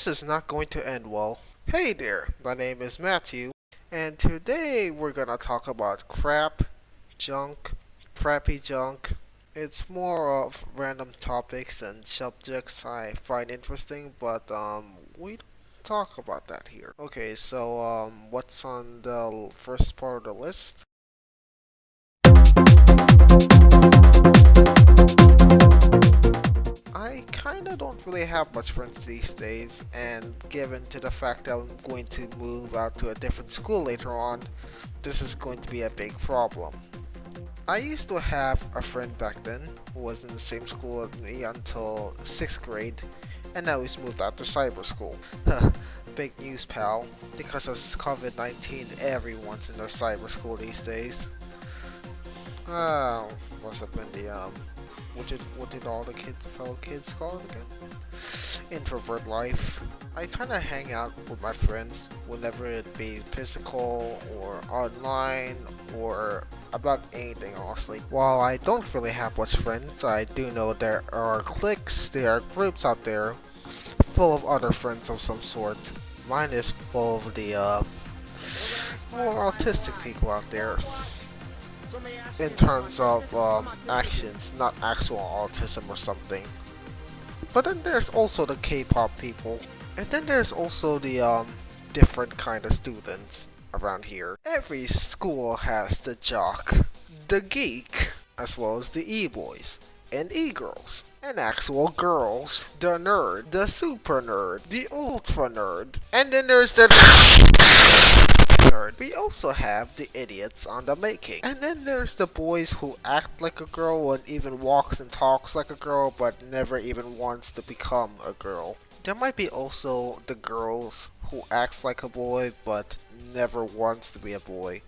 This is not going to end well. Hey there, my name is Matthew, and today we're gonna talk about crap, junk, crappy junk. It's more of random topics and subjects I find interesting, but we don't talk about that here. Okay, so what's on the first part of the list? I kinda don't really have much friends these days, and given to the fact that I'm going to move out to a different school later on, this is going to be a big problem. I used to have a friend back then who was in the same school as me until 6th grade, and now he's moved out to cyber school. Big news, pal. Because of COVID-19, everyone's in the cyber school these days. What's up in the what did all the fellow kids call it again? Introvert life. I kind of hang out with my friends whenever it be physical or online or about anything, honestly. While I don't really have much friends, I do know there are cliques, there are groups out there full of other friends of some sort. Mine is full of the more autistic people out there in terms of actions, not actual autism or something. But then there's also the K-pop people, and then there's also the different kind of students around here. Every school has the jock, the geek, as well as the e-boys and e-girls, and actual girls, the nerd, the super nerd, the ultra nerd, and then there's the nerd. We also have the idiots on the making. And then there's the boys who act like a girl and even walks and talks like a girl but never even wants to become a girl. There might be also the girls who acts like a boy but never wants to be a boy.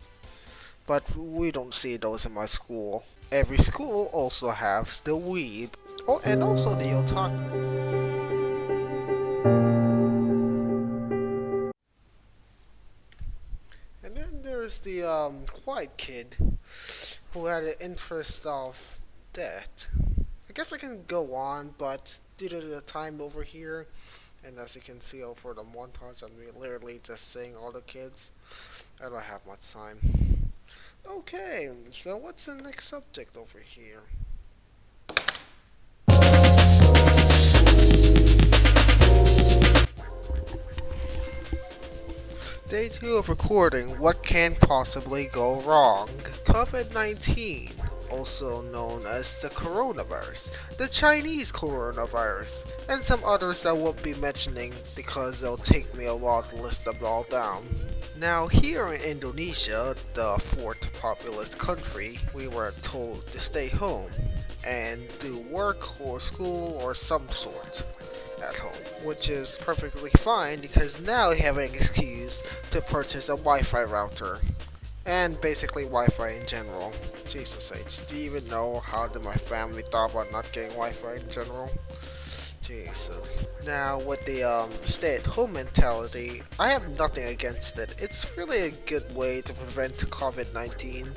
But we don't see those in my school. Every school also has the weeb. Oh, and also the otaku. And then there's the quiet kid who had an interest of that. I guess I can go on, but due to the time over here, and as you can see over the montage, I'm literally just saying all the kids. I don't have much time. Okay, so what's the next subject over here? Day 2 of recording. What can possibly go wrong? COVID-19, also known as the coronavirus, the Chinese coronavirus, and some others I won't be mentioning because it'll take me a while to list them all down. Now, here in Indonesia, the fourth populous country, we were told to stay home and do work or school or some sort at home, which is perfectly fine because now we have an excuse to purchase a Wi-Fi router and basically Wi-Fi in general. Jesus H, do you even know how did my family thought about not getting Wi-Fi in general? Jesus. Now with the stay-at-home mentality, I have nothing against it. It's really a good way to prevent COVID-19.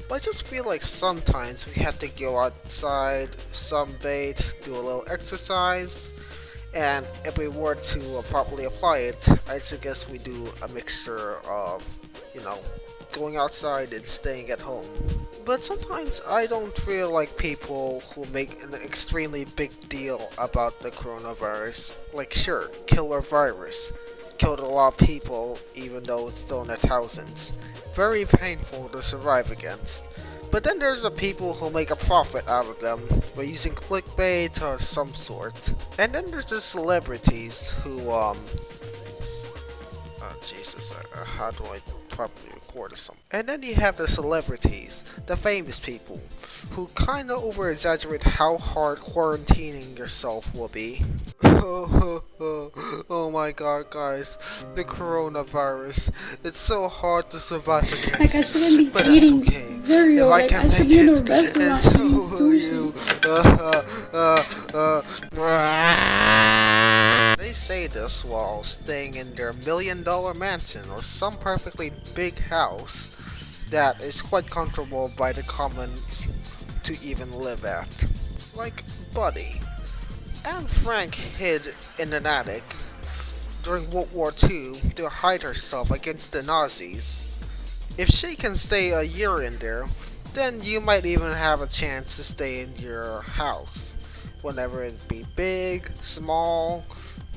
But I just feel like sometimes we have to go outside, sunbathe, do a little exercise, and if we were to properly apply it, I'd suggest we do a mixture of, you know, going outside and staying at home. But sometimes I don't feel like people who make an extremely big deal about the coronavirus. Like, sure, killer virus. Killed a lot of people, even though it's still in the thousands. Very painful to survive against. But then there's the people who make a profit out of them by using clickbait or some sort. And then there's the celebrities who, oh Jesus, how do I properly record or something? And then you have the celebrities, the famous people, who kinda over-exaggerate how hard quarantining yourself will be. Oh my god, guys, the coronavirus. It's so hard to survive Like I against, shouldn't be but that's eating okay. cereal. If I Like can I should make be in a it, and restaurant so eating will you. They say this while staying in their $1,000,000 mansion or some perfectly big house that is quite comfortable by the commons to even live at. Like Buddy and Frank hid in an attic during World War II to hide herself against the Nazis. If she can stay a year in there, then you might even have a chance to stay in your house, whenever it be big, small,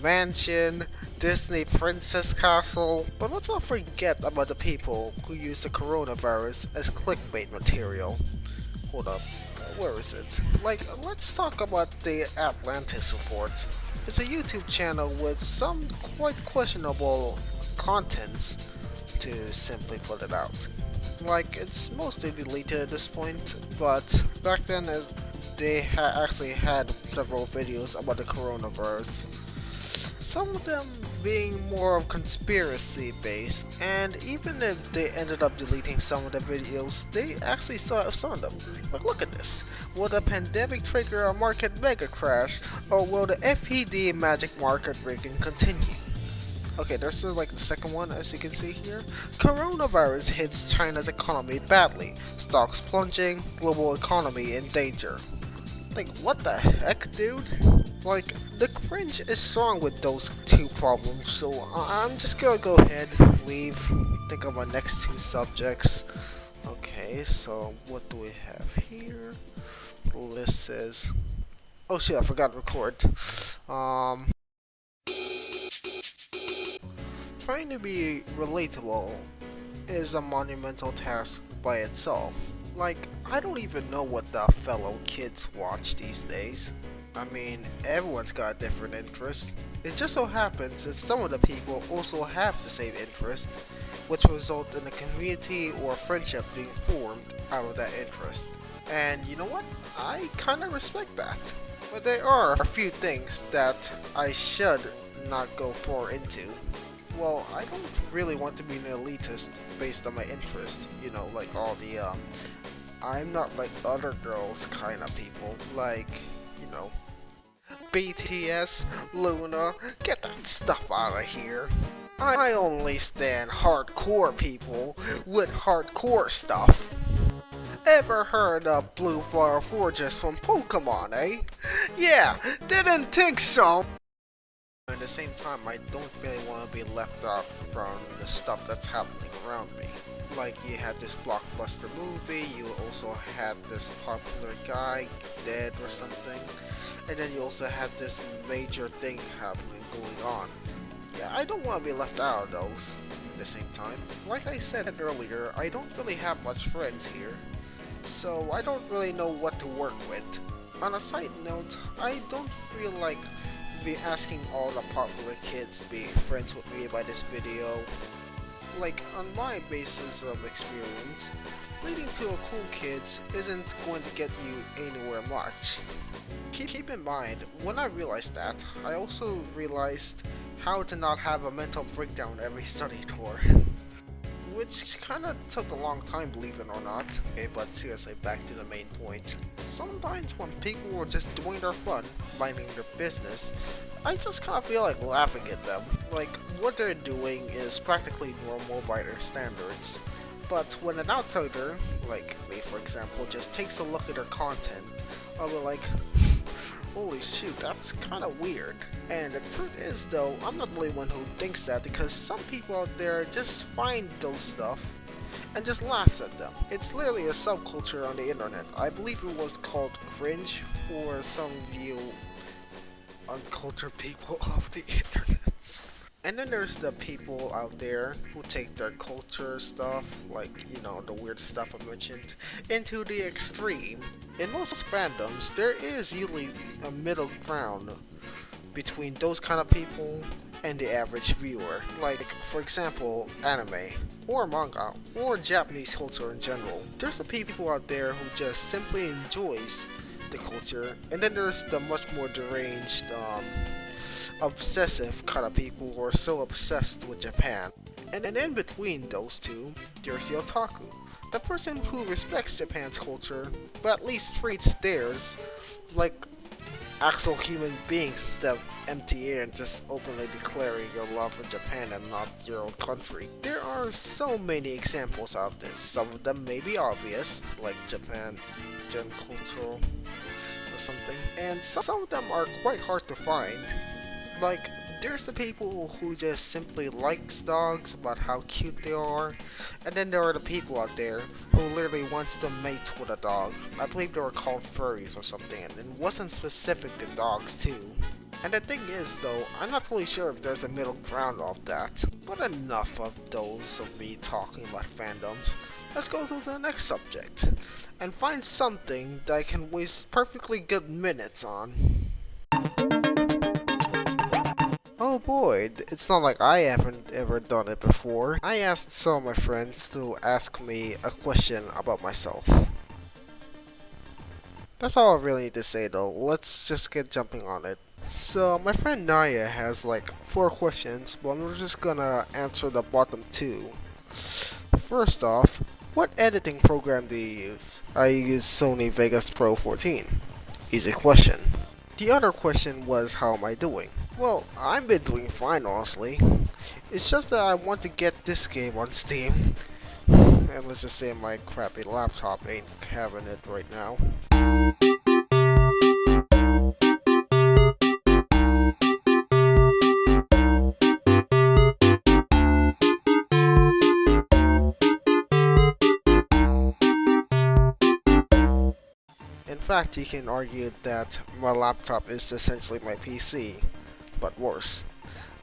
mansion, Disney princess castle. But let's not forget about the people who use the coronavirus as clickbait material. Hold up, where is it? Let's talk about the Atlantis Report. It's a YouTube channel with some quite questionable contents, to simply put it out. It's mostly deleted at this point, but back then they actually had several videos about the coronavirus. Some of them being more of conspiracy based, and even if they ended up deleting some of the videos, they actually still have some of them. Look at this. Will the pandemic trigger a market mega crash, or will the FED magic market rigging continue? Okay, this is the second one, as you can see here. Coronavirus hits China's economy badly. Stocks plunging, global economy in danger. What the heck, dude? The cringe is strong with those two problems, so I'm just gonna go ahead, leave, think of my next two subjects. Okay, so what do we have here? The list says... Oh shit, I forgot to record. Trying to be relatable is a monumental task by itself. I don't even know what the fellow kids watch these days. I mean, everyone's got a different interest. It just so happens that some of the people also have the same interest, which result in a community or friendship being formed out of that interest. And you know what? I kinda respect that. But there are a few things that I should not go far into. Well, I don't really want to be an elitist based on my interest, all the, I'm not like other girls kind of people, BTS, Luna, get that stuff out of here. I only stand hardcore people with hardcore stuff. Ever heard of Blue Flower Forges from Pokemon, eh? Yeah, didn't think so! At the same time, I don't really want to be left out from the stuff that's happening around me. You had this blockbuster movie, you also had this popular guy dead or something, and then you also had this major thing happening going on. Yeah, I don't want to be left out of those at the same time. Like I said earlier, I don't really have much friends here, so I don't really know what to work with. On a side note, I don't feel like be asking all the popular kids to be friends with me by this video. On my basis of experience, leading to a cool kids isn't going to get you anywhere much. Keep in mind, when I realized that, I also realized how to not have a mental breakdown every study tour. Which kinda took a long time, believe it or not. Okay, but seriously, back to the main point. Sometimes when people are just doing their fun, minding their business, I just kinda feel like laughing at them. What they're doing is practically normal by their standards. But when an outsider, like me for example, just takes a look at their content, I'll be like, holy shoot, that's kinda weird. And the truth is though, I'm not the only one who thinks that, because some people out there just find those stuff and just laughs at them. It's literally a subculture on the internet. I believe it was called cringe for some of you uncultured people of the internet. And then there's the people out there who take their culture stuff, the weird stuff I mentioned, into the extreme. In most fandoms, there is usually a middle ground between those kind of people and the average viewer. For example, anime, or manga, or Japanese culture in general. There's the people out there who just simply enjoys the culture, and then there's the much more deranged, obsessive kind of people who are so obsessed with Japan. And in between those two, there's the otaku, the person who respects Japan's culture, but at least treats theirs like actual human beings instead of empty air and just openly declaring your love for Japan and not your own country. There are so many examples of this. Some of them may be obvious, like Japan, Gen cultural, or something, and some of them are quite hard to find. There's the people who just simply likes dogs about how cute they are, and then there are the people out there who literally wants to mate with a dog. I believe they were called furries or something, and it wasn't specific to dogs too. And the thing is though, I'm not really sure if there's a middle ground of that. But enough of those of me talking about fandoms. Let's go to the next subject, and find something that I can waste perfectly good minutes on. Oh boy, it's not like I haven't ever done it before. I asked some of my friends to ask me a question about myself. That's all I really need to say though, let's just get jumping on it. So, my friend Naya has like 4 questions, but I'm just gonna answer the bottom 2. First off, what editing program do you use? I use Sony Vegas Pro 14. Easy question. The other question was, how am I doing? Well, I've been doing fine honestly. It's just that I want to get this game on Steam. And let's just say my crappy laptop ain't having it right now. In fact, you can argue that my laptop is essentially my PC, but worse.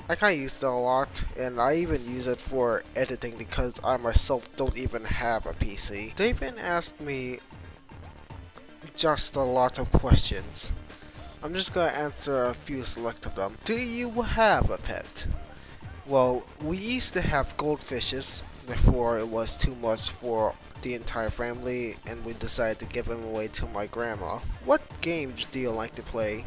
I kinda use it a lot, and I even use it for editing because I myself don't even have a PC. They even asked me just a lot of questions. I'm just gonna answer a few select of them. Do you have a pet? Well, we used to have goldfishes before it was too much for the entire family, and we decided to give them away to my grandma. What games do you like to play?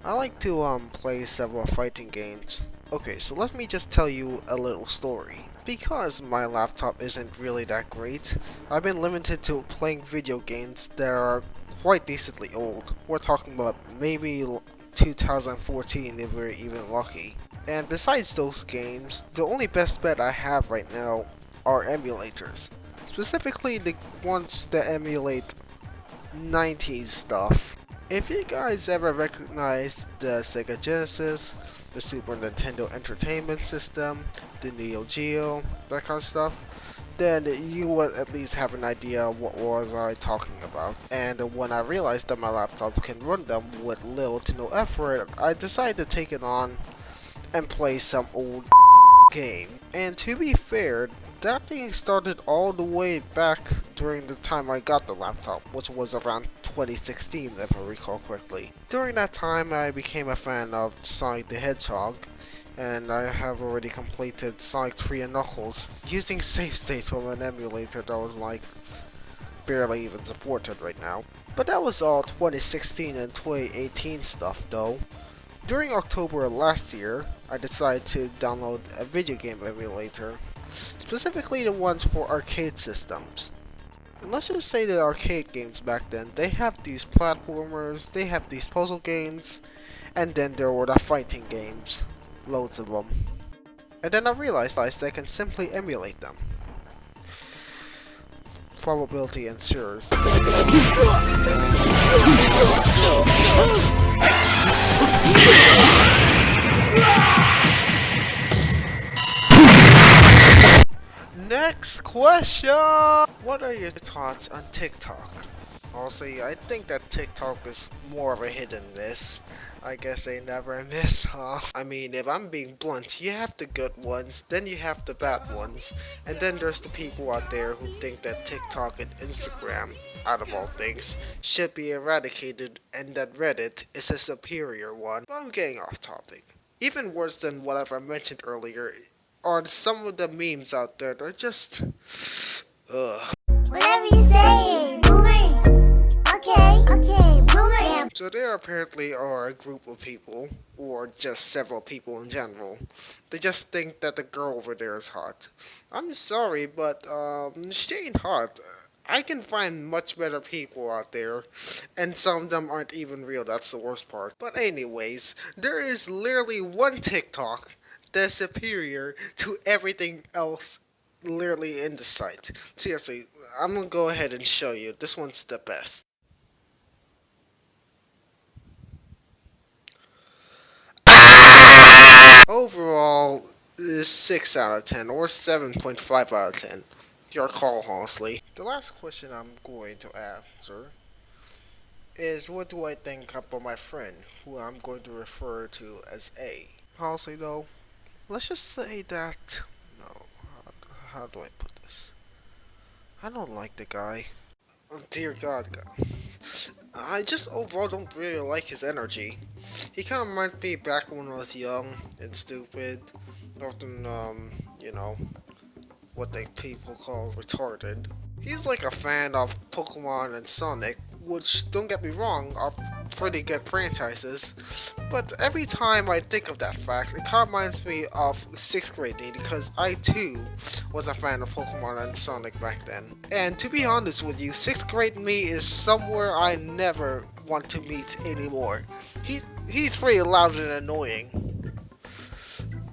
I like to play several fighting games. Okay, so let me just tell you a little story. Because my laptop isn't really that great, I've been limited to playing video games that are quite decently old. We're talking about maybe 2014 if we're even lucky. And besides those games, the only best bet I have right now are emulators. Specifically the ones that emulate 90s stuff. If you guys ever recognize the Sega Genesis, the Super Nintendo Entertainment System, the Neo Geo, that kind of stuff, then you would at least have an idea of what was I talking about. And when I realized that my laptop can run them with little to no effort, I decided to take it on and play some old game. And to be fair, that thing started all the way back during the time I got the laptop, which was around 2016 if I recall correctly. During that time I became a fan of Sonic the Hedgehog, and I have already completed Sonic 3 and Knuckles using save states from an emulator that was like barely even supported right now. But that was all 2016 and 2018 stuff though. During October last year, I decided to download a video game emulator, specifically the ones for arcade systems. And let's just say that arcade games back then, they have these platformers, they have these puzzle games, and then there were the fighting games. Loads of them. And then I realized I can simply emulate them. Probability ensures. Next question! What are your thoughts on TikTok? Honestly, I think that TikTok is more of a hit and miss. I guess they never miss, huh? I mean, if I'm being blunt, you have the good ones, then you have the bad ones, and then there's the people out there who think that TikTok and Instagram, out of all things, should be eradicated and that Reddit is a superior one. But I'm getting off topic. Even worse than whatever I mentioned earlier are some of the memes out there that are just... ugh. Whatever you say, boomer. Okay, boomer. Yeah. So there apparently are a group of people, or just several people in general. They just think that the girl over there is hot. I'm sorry, but she ain't hot. I can find much better people out there, and some of them aren't even real, that's the worst part. But anyways, there is literally one TikTok that's superior to everything else literally in the site. Seriously, I'm gonna go ahead and show you. This one's the best. Overall, is 6 out of 10 or 7.5 out of 10. Your call, honestly. The last question I'm going to answer is what do I think about my friend, who I'm going to refer to as A. Honestly, though, let's just say that. No, how do I put this? I don't like the guy. Oh, dear God, I just overall don't really like his energy. He kind of reminds me back when I was young and stupid. Often, you know, what they people call retarded. He's like a fan of Pokemon and Sonic, which, don't get me wrong, are pretty good franchises. But every time I think of that fact, it kind of reminds me of 6th grade me because I too was a fan of Pokemon and Sonic back then. And to be honest with you, 6th grade me is somewhere I never want to meet anymore. He's pretty loud and annoying.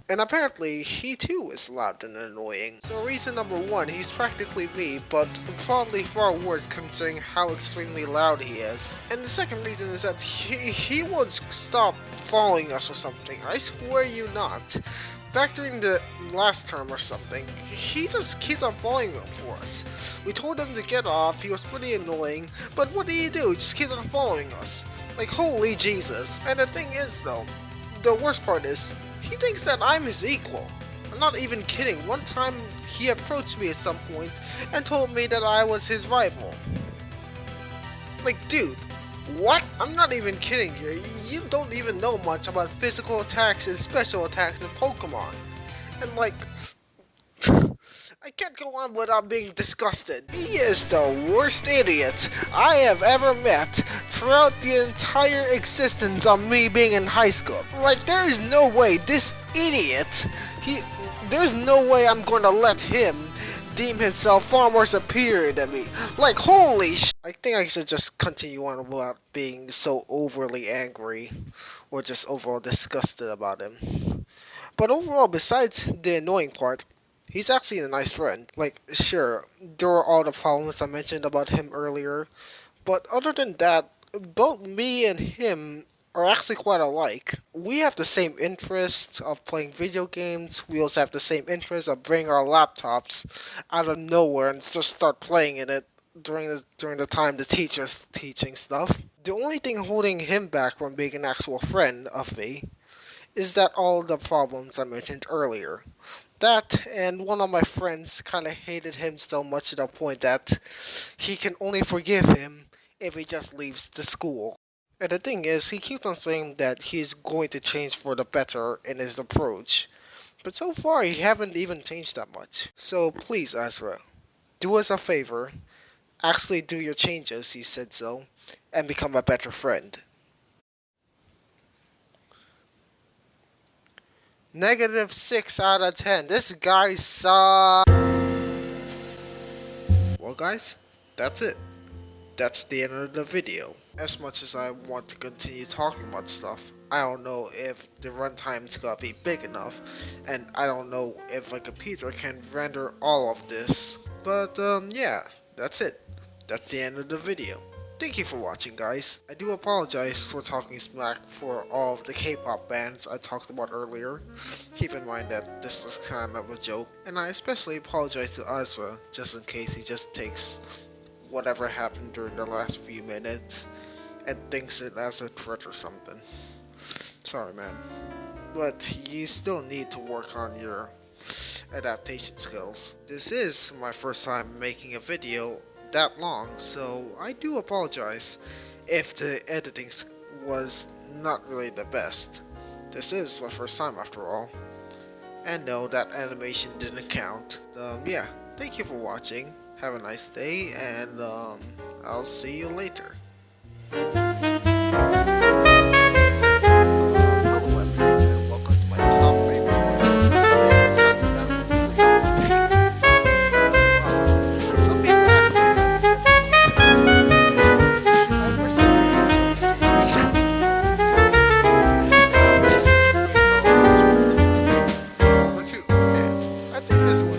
And apparently, he too is loud and annoying. So reason number 1, he's practically me, but probably far worse considering how extremely loud he is. And the second reason is that he would stop following us or something. I swear you not. Back during the last term or something, he just keeps on following for us. We told him to get off, he was pretty annoying, but what did he do? He just keeps on following us. Like, holy Jesus. And the thing is though, the worst part is, he thinks that I'm his equal. I'm not even kidding. One time he approached me at some point and told me that I was his rival. Like, dude, what? I'm not even kidding here. You don't even know much about physical attacks and special attacks in Pokemon. And like, I can't go on without being disgusted. He is the worst idiot I have ever met throughout the entire existence of me being in high school. Like, there is no way this idiot, there's no way I'm gonna let him deem himself far more superior than me. Like, holy sh! I think I should just continue on without being so overly angry or just overall disgusted about him. But overall, besides the annoying part, he's actually a nice friend. Like, sure, there were all the problems I mentioned about him earlier, but other than that, both me and him are actually quite alike. We have the same interest of playing video games. We also have the same interest of bringing our laptops out of nowhere and just start playing in it during the time the teacher's teaching stuff. The only thing holding him back from being an actual friend of me is that all the problems I mentioned earlier. That and one of my friends kind of hated him so much to the point that he can only forgive him if he just leaves the school. And the thing is, he keeps on saying that he's going to change for the better in his approach. But so far, he haven't even changed that much. So please, Azra, do us a favor. Actually do your changes, he said so, and become a better friend. -6 out of 10. This guy sucks. Well, guys, that's it. That's the end of the video. As much as I want to continue talking about stuff, I don't know if the runtime's gonna be big enough, and I don't know if a computer can render all of this. But, yeah, that's it. That's the end of the video. Thank you for watching, guys. I do apologize for talking smack for all of the K-pop bands I talked about earlier. Keep in mind that this is kind of a joke, and I especially apologize to Azra, just in case he just takes whatever happened during the last few minutes and thinks it as a threat or something. Sorry, man. But you still need to work on your adaptation skills. This is my first time making a video that long, so I do apologize if the editing was not really the best. This is my first time after all. And no, that animation didn't count. Yeah, thank you for watching. Have a nice day, and I'll see you later. Hello everyone, and welcome to my top favorite podcast. Some people I think this one